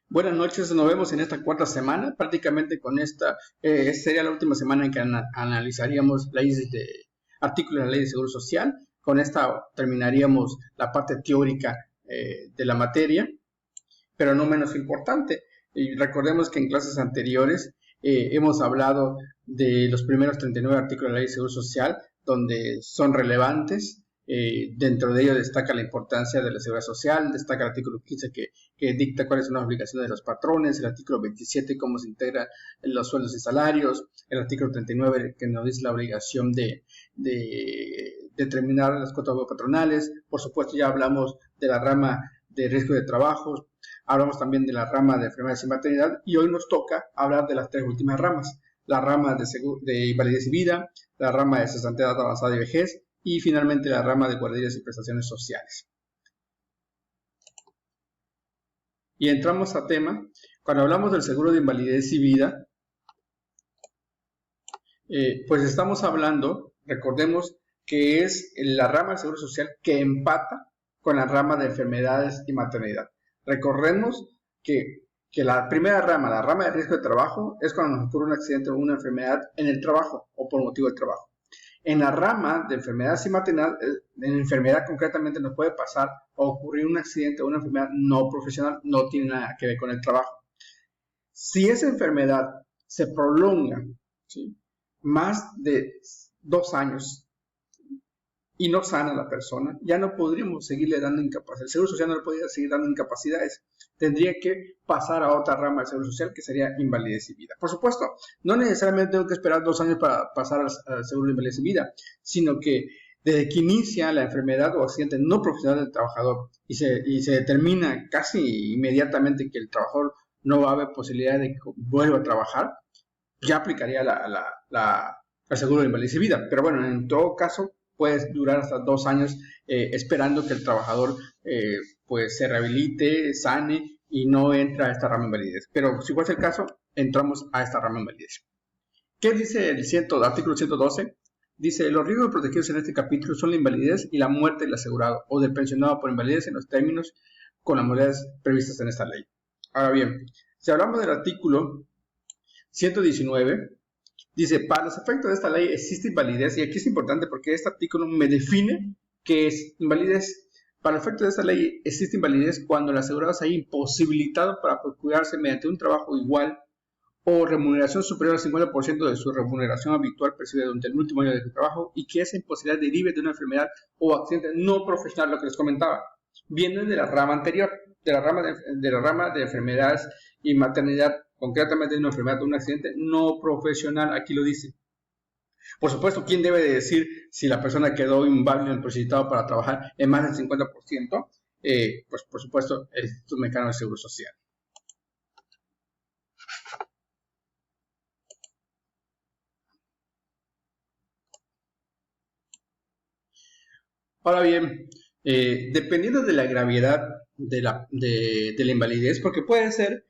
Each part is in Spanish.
Buenas noches, nos vemos en esta cuarta semana. Prácticamente con esta sería la última semana en que analizaríamos leyes de artículos de la Ley de Seguro Social. Con esta terminaríamos la parte teórica de la materia, pero no menos importante. Y recordemos que en clases anteriores hemos hablado de los primeros 39 artículos de la Ley de Seguro Social, donde son relevantes. Dentro de ello destaca la importancia de la seguridad social, destaca el artículo 15 que dicta cuáles son las obligaciones de los patrones, el artículo 27 cómo se integran los sueldos y salarios, el artículo 39 que nos dice la obligación de determinar las cuotas patronales. Por supuesto ya hablamos de la rama de riesgo de trabajo, hablamos también de la rama de enfermedades y maternidad, y hoy nos toca hablar de las tres últimas ramas: la rama de invalidez y vida, la rama de cesantía avanzada y vejez, y finalmente la rama de guarderías y prestaciones sociales. Y entramos a tema. Cuando hablamos del seguro de invalidez y vida, pues estamos hablando, recordemos, que es la rama del seguro social que empata con la rama de enfermedades y maternidad. Recordemos que la primera rama, la rama de riesgo de trabajo, es cuando nos ocurre un accidente o una enfermedad en el trabajo o por motivo del trabajo. En la rama de enfermedades y maternidad, en enfermedad concretamente nos puede pasar o ocurrir un accidente o una enfermedad no profesional, no tiene nada que ver con el trabajo. Si esa enfermedad se prolonga, ¿sí?, más de 2 años y no sana la persona, ya no podríamos seguirle dando incapacidad. El Seguro Social no le podría seguir dando incapacidades. Tendría que pasar a otra rama del Seguro Social, que sería invalidez y vida. Por supuesto, no necesariamente tengo que esperar 2 años para pasar al Seguro de invalidez y vida, sino que desde que inicia la enfermedad o accidente no profesional del trabajador y se determina casi inmediatamente que el trabajador no va a haber posibilidad de que vuelva a trabajar, ya aplicaría el Seguro de invalidez y vida. Pero bueno, en todo caso, puede durar hasta 2 años esperando que el trabajador pues se rehabilite, sane y no entra a esta rama de invalidez. Pero si fuese el caso, entramos a esta rama de invalidez. ¿Qué dice el artículo 112? Dice: los riesgos protegidos en este capítulo son la invalidez y la muerte del asegurado o del pensionado por invalidez en los términos con las modalidades previstas en esta ley. Ahora bien, si hablamos del artículo 119, dice: para los efectos de esta ley existe invalidez, y aquí es importante porque este artículo me define qué es invalidez. Para los efectos de esta ley existe invalidez cuando el asegurado se haya imposibilitado para procurarse mediante un trabajo igual o remuneración superior al 50% de su remuneración habitual percibida durante el último año de su trabajo, y que esa imposibilidad derive de una enfermedad o accidente no profesional, lo que les comentaba. Viene de la rama anterior, de la rama de enfermedades y maternidad, concretamente de una enfermedad o un accidente no profesional. Aquí lo dice. Por supuesto, ¿quién debe de decir si la persona quedó inválido o imposibilitado para trabajar en más del 50%? Pues por supuesto, el Instituto Mexicano de Seguro Social. Ahora bien, dependiendo de la gravedad de la invalidez, porque puede ser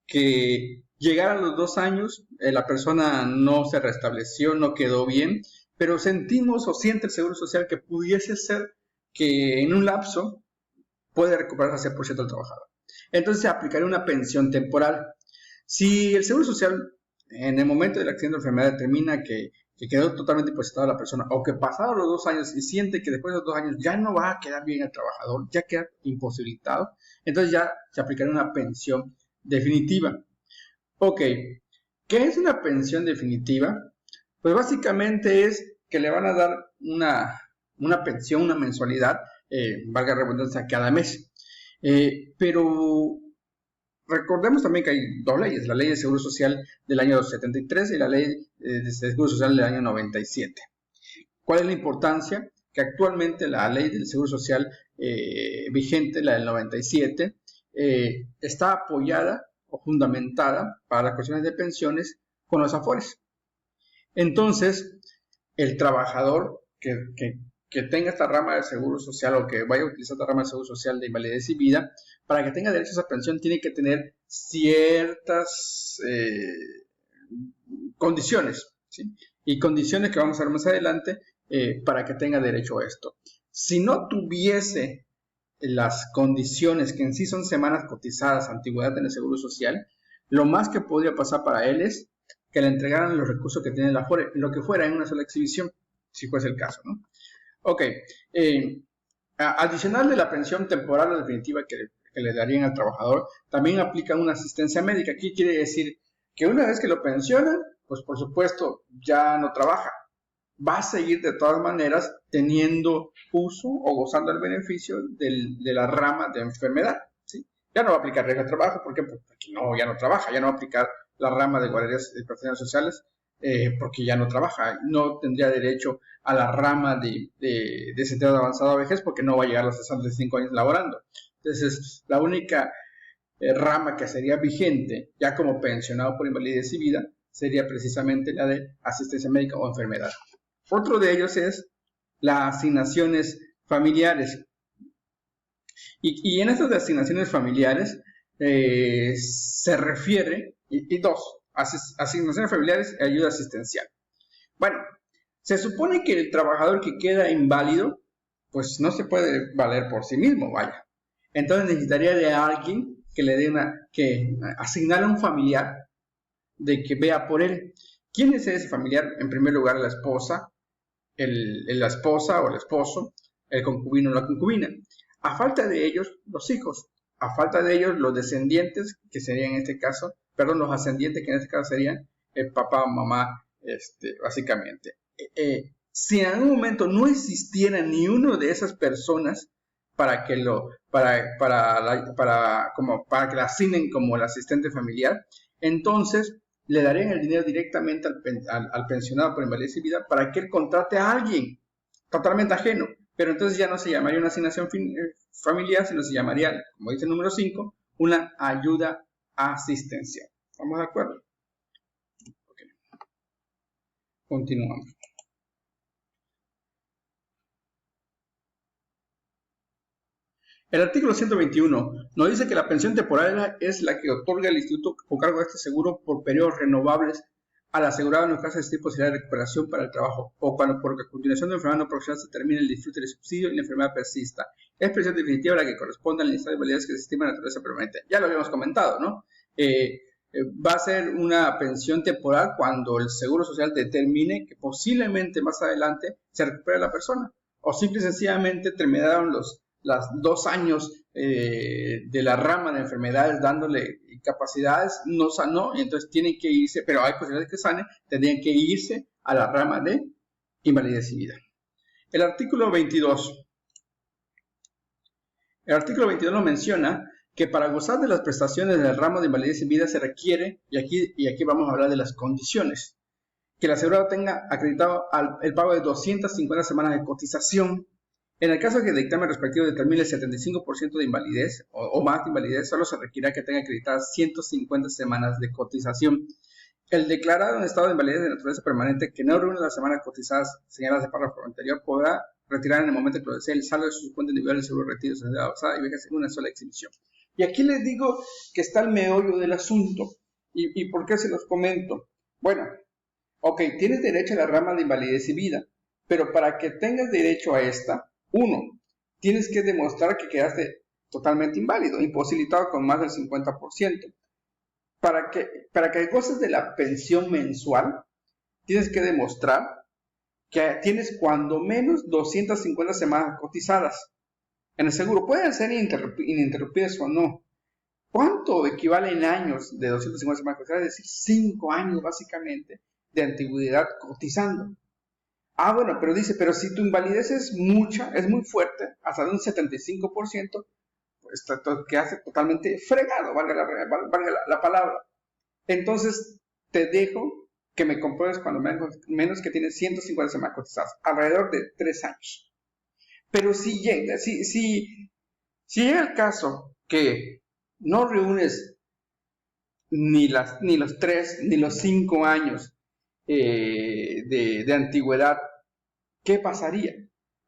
que llegar a los 2 años, la persona no se restableció, no quedó bien, pero sentimos o siente el Seguro Social que pudiese ser que en un lapso puede recuperarse al 100% del trabajador. Entonces se aplicaría una pensión temporal. Si el Seguro Social en el momento del accidente o enfermedad determina que quedó totalmente imposibilitado a la persona, o que pasaron los 2 años y siente que después de los 2 años ya no va a quedar bien el trabajador, ya queda imposibilitado, entonces ya se aplicaría una pensión definitiva. Ok, ¿qué es una pensión definitiva? Pues básicamente es que le van a dar una pensión, una mensualidad, valga la redundancia, cada mes. Pero recordemos también que hay 2 leyes: la Ley de Seguro Social del año 73 y la Ley de Seguro Social del año 97. ¿Cuál es la importancia? Que actualmente la Ley del Seguro Social vigente, la del 97, está apoyada o fundamentada para las cuestiones de pensiones con los afores. Entonces, el trabajador que tenga esta rama de seguro social o que vaya a utilizar esta rama de seguro social de invalidez y vida, para que tenga derecho a esa pensión tiene que tener ciertas condiciones, ¿sí? Y condiciones que vamos a ver más adelante para que tenga derecho a esto. Si no tuviese las condiciones, que en sí son semanas cotizadas, antigüedad en el Seguro Social, lo más que podría pasar para él es que le entregaran los recursos que tiene la Afore, lo que fuera en una sola exhibición, si fuese el caso, ¿no? Ok, adicional de la pensión temporal o definitiva que le darían al trabajador, también aplican una asistencia médica. ¿Qué quiere decir? Que una vez que lo pensionan, pues por supuesto ya no trabaja. Va a seguir de todas maneras teniendo uso o gozando el beneficio de la rama de enfermedad, ¿sí? Ya no va a aplicar reglas de trabajo, ¿por qué? Porque ya no trabaja, ya no va a aplicar la rama de guarderías y prestaciones sociales, porque ya no trabaja, no tendría derecho a la rama de desempleo de avanzada vejez porque no va a llegar a los 65 años laborando. Entonces, la única rama que sería vigente, ya como pensionado por invalidez y vida, sería precisamente la de asistencia médica o enfermedad. Otro de ellos es las asignaciones familiares. Y en estas de asignaciones familiares se refiere, y dos, asignaciones familiares y ayuda asistencial. Bueno, se supone que el trabajador que queda inválido, pues no se puede valer por sí mismo, vaya. Entonces necesitaría de alguien que le dé que asignara a un familiar de que vea por él. ¿Quién es ese familiar? En primer lugar, la esposa, la esposa o el esposo, el concubino o la concubina. A falta de ellos, los hijos. A falta de ellos, los descendientes, que serían en este caso, los ascendientes, que en este caso serían el papá o mamá, básicamente. Si en algún momento no existiera ni uno de esas personas para que que la asignen como el asistente familiar, entonces le darían el dinero directamente al pensionado por invalidez y vida para que él contrate a alguien totalmente ajeno. Pero entonces ya no se llamaría una asignación familiar, sino se llamaría, como dice el número 5, una ayuda asistencial. ¿Estamos de acuerdo? Okay. Continuamos. El artículo 121 nos dice que la pensión temporal es la que otorga el instituto con cargo de este seguro por periodos renovables al asegurado en los casos de este posibilidad de recuperación para el trabajo o cuando por continuación de enfermedad no profesional se termine el disfrute del subsidio y la enfermedad persista. Es pensión definitiva la que corresponde al listado de invalidez que se estima de naturaleza permanente. Ya lo habíamos comentado, ¿no? Va a ser una pensión temporal cuando el Seguro Social determine que posiblemente más adelante se recupere la persona o simple y sencillamente terminaron los 2 años de la rama de enfermedades dándole capacidades, no sanó y entonces tienen que irse, pero hay posibilidades que sane, tendrían que irse a la rama de invalidez y vida. El artículo 22 nos menciona que para gozar de las prestaciones del ramo de invalidez y vida se requiere, y aquí vamos a hablar de las condiciones, que el asegurado tenga acreditado el pago de 250 semanas de cotización. En el caso que el dictamen respectivo determine el 75% de invalidez o más de invalidez, solo se requiere que tenga acreditadas 150 semanas de cotización. El declarado en estado de invalidez de naturaleza permanente que no reúne las semanas cotizadas señaladas de párrafo anterior podrá retirar en el momento que lo desee el saldo de sus cuentas individuales de seguro de retiro de avanzada y vejez en una sola exhibición. Y aquí les digo que está el meollo del asunto. ¿Y por qué se los comento? Bueno, ok, tienes derecho a la rama de invalidez y vida, pero para que tengas derecho a esta, 1. Tienes que demostrar que quedaste totalmente inválido, imposibilitado con más del 50%. Para que goces de la pensión mensual, tienes que demostrar que tienes cuando menos 250 semanas cotizadas en el seguro. Pueden ser ininterrumpidas o no. ¿Cuánto equivale en años de 250 semanas cotizadas? Es decir, 5 años básicamente de antigüedad cotizando. Bueno, pero dice, pero si tu invalidez es mucha, es muy fuerte, hasta de un 75%, pues quedas totalmente fregado, valga la palabra. Entonces, te dejo que me compruebes cuando menos que tienes 150 semanas cotizadas, alrededor de 3 años. Pero si llega el caso que no reúnes ni los 3 ni los 5 años de antigüedad, ¿qué pasaría?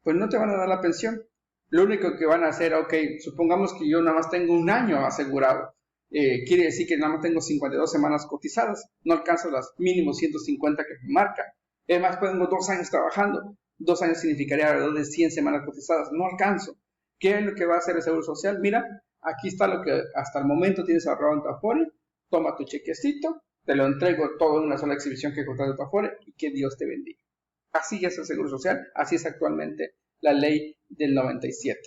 Pues no te van a dar la pensión. Lo único que van a hacer, ok, supongamos que yo nada más tengo 1 año asegurado, quiere decir que nada más tengo 52 semanas cotizadas, no alcanzo las mínimo 150 que me marca. Además, tengo 2 años trabajando, 2 años significaría alrededor de 100 semanas cotizadas, no alcanzo. ¿Qué es lo que va a hacer el Seguro Social? Mira, aquí está lo que hasta el momento tienes ahorrado en tu Afore, toma tu chequecito, te lo entrego todo en una sola exhibición que encontraste en tu Afore y que Dios te bendiga. Así es el Seguro Social, así es actualmente la ley del 97.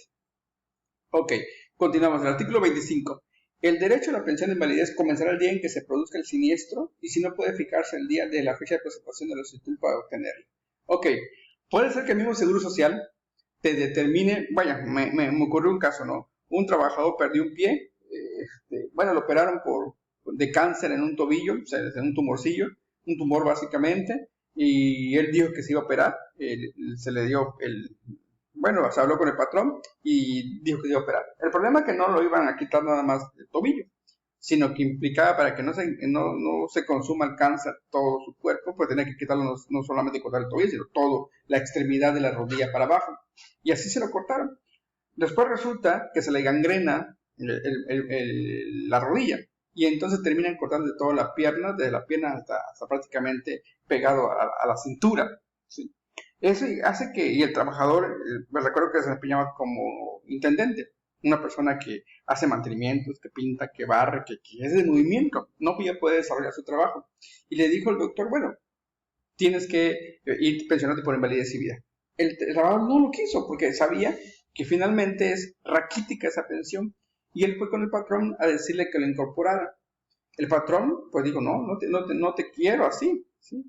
Ok, continuamos. El artículo 25. El derecho a la pensión de invalidez comenzará el día en que se produzca el siniestro y si no puede fijarse el día de la fecha de presentación de la solicitud para obtenerlo. Ok, puede ser que el mismo Seguro Social te determine, vaya, me ocurrió un caso, ¿no? Un trabajador perdió un pie, lo operaron de cáncer en un tobillo, o sea, en un tumorcillo, un tumor básicamente, y él dijo que se iba a operar, se le dio se habló con el patrón y dijo que se iba a operar. El problema es que no lo iban a quitar nada más del tobillo, sino que implicaba para que no se consuma el cáncer todo su cuerpo, pues tenía que quitarlo no solamente cortar el tobillo, sino toda la extremidad de la rodilla para abajo. Y así se lo cortaron. Después resulta que se le gangrena la rodilla y entonces terminan cortando de toda la pierna, desde la pierna hasta prácticamente pegado a la cintura. ¿Sí? Eso hace que, y el trabajador, me recuerdo que se desempeñaba como intendente, una persona que hace mantenimientos, que pinta, que barre, que es de movimiento, no puede desarrollar su trabajo. Y le dijo el doctor, bueno, tienes que ir pensionarte por invalidez y vida. El trabajador no lo quiso porque sabía que finalmente es raquítica esa pensión y él fue con el patrón a decirle que lo incorporara. El patrón pues dijo, no te quiero así, ¿sí?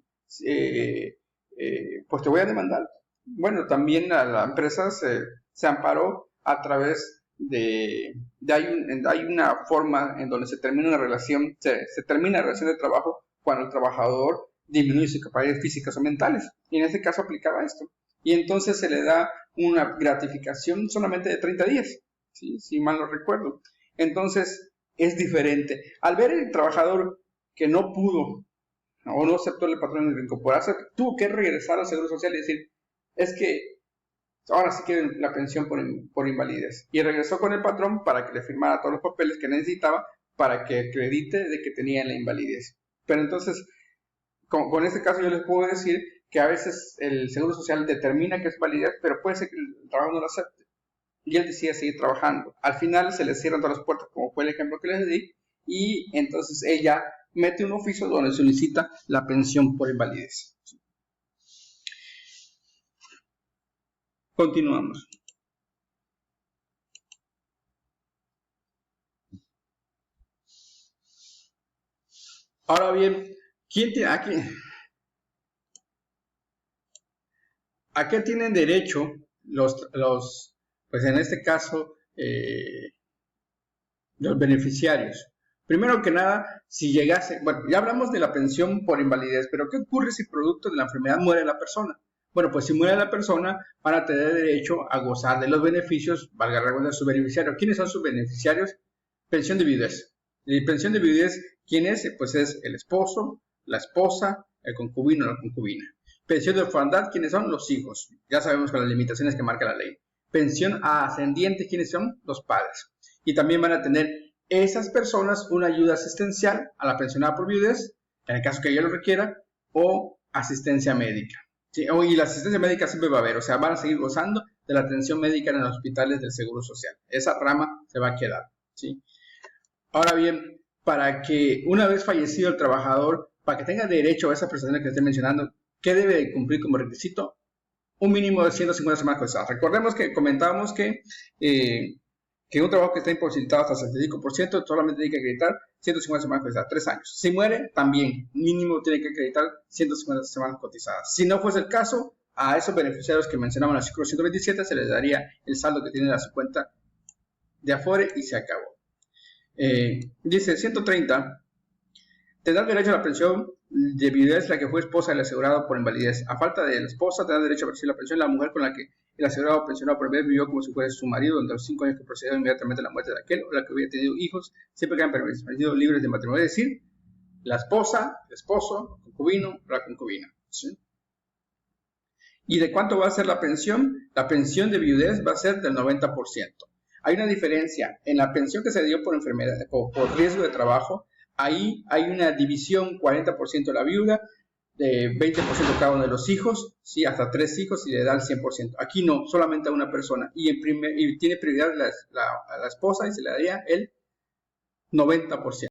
Pues te voy a demandar. Bueno, también la empresa se amparó a través hay una forma en donde se termina una relación, se termina la relación de trabajo cuando el trabajador disminuye sus capacidades físicas o mentales. Y en este caso aplicaba esto. Y entonces se le da una gratificación solamente de 30 días, ¿sí? Si mal no recuerdo. Entonces es diferente. Al ver el trabajador que no pudo o no aceptó el patrón de incorporarse, tuvo que regresar al Seguro Social y decir, es que ahora sí quiero la pensión por invalidez. Y regresó con el patrón para que le firmara todos los papeles que necesitaba para que acredite de que tenía la invalidez. Pero entonces, con este caso yo les puedo decir que a veces el Seguro Social determina que es validez, pero puede ser que el trabajo no lo acepte. Y él decide seguir trabajando. Al final se le cierran todas las puertas, como fue el ejemplo que les di, y entonces ella mete un oficio donde solicita la pensión por invalidez. Continuamos. Ahora bien, ¿quién tiene aquí? ¿A qué tienen derecho pues en este caso, los beneficiarios? Primero que nada, si llegase, bueno, ya hablamos de la pensión por invalidez, pero ¿qué ocurre si producto de la enfermedad muere la persona? Bueno, pues si muere la persona, van a tener derecho a gozar de los beneficios, valga la redundancia, de sus beneficiarios. ¿Quiénes son sus beneficiarios? Pensión de viudez. Y pensión de viudez, ¿quién es? Pues es el esposo, la esposa, el concubino o la concubina. Pensión de orfandad, ¿quiénes son? Los hijos. Ya sabemos con las limitaciones que marca la ley. Pensión a ascendiente, ¿quiénes son? Los padres. Y también van a tener esas personas una ayuda asistencial a la pensionada por viudez, en el caso que ella lo requiera, o asistencia médica. ¿Sí? Y la asistencia médica siempre va a haber, o sea, van a seguir gozando de la atención médica en los hospitales del Seguro Social. Esa rama se va a quedar. ¿Sí? Ahora bien, para que una vez fallecido el trabajador, para que tenga derecho a esa prestación que estoy mencionando, ¿qué debe cumplir como requisito? Un mínimo de 150 semanas cotizadas. Recordemos que comentábamos que un trabajo que está imposibilitado hasta 75% solamente tiene que acreditar 150 semanas cotizadas, 3 años. Si muere, también mínimo tiene que acreditar 150 semanas cotizadas. Si no fuese el caso, a esos beneficiarios que mencionamos en el artículo 127 se les daría el saldo que tiene en su cuenta de Afore y se acabó. Dice 130, tendrá derecho a la pensión de viudez la que fue esposa del asegurado por invalidez. A falta de la esposa, tendrá derecho a recibir la pensión la mujer con la que el asegurado pensionado por invalidez vivió como si fuera su marido durante los 5 años que procedieron inmediatamente a la muerte de aquel o la que hubiera tenido hijos, siempre que hayan permanecido libres de matrimonio. Es decir, la esposa, el esposo, el concubino o la concubina. ¿Sí? ¿Y de cuánto va a ser la pensión? La pensión de viudez va a ser del 90%. Hay una diferencia en la pensión que se dio por enfermedad o por riesgo de trabajo. Ahí hay una división, 40% la viuda, de 20% cada uno de los hijos, ¿sí? Hasta 3 hijos y le da el 100%. Aquí no, solamente a una persona. Y tiene prioridad a la esposa y se le daría el 90%.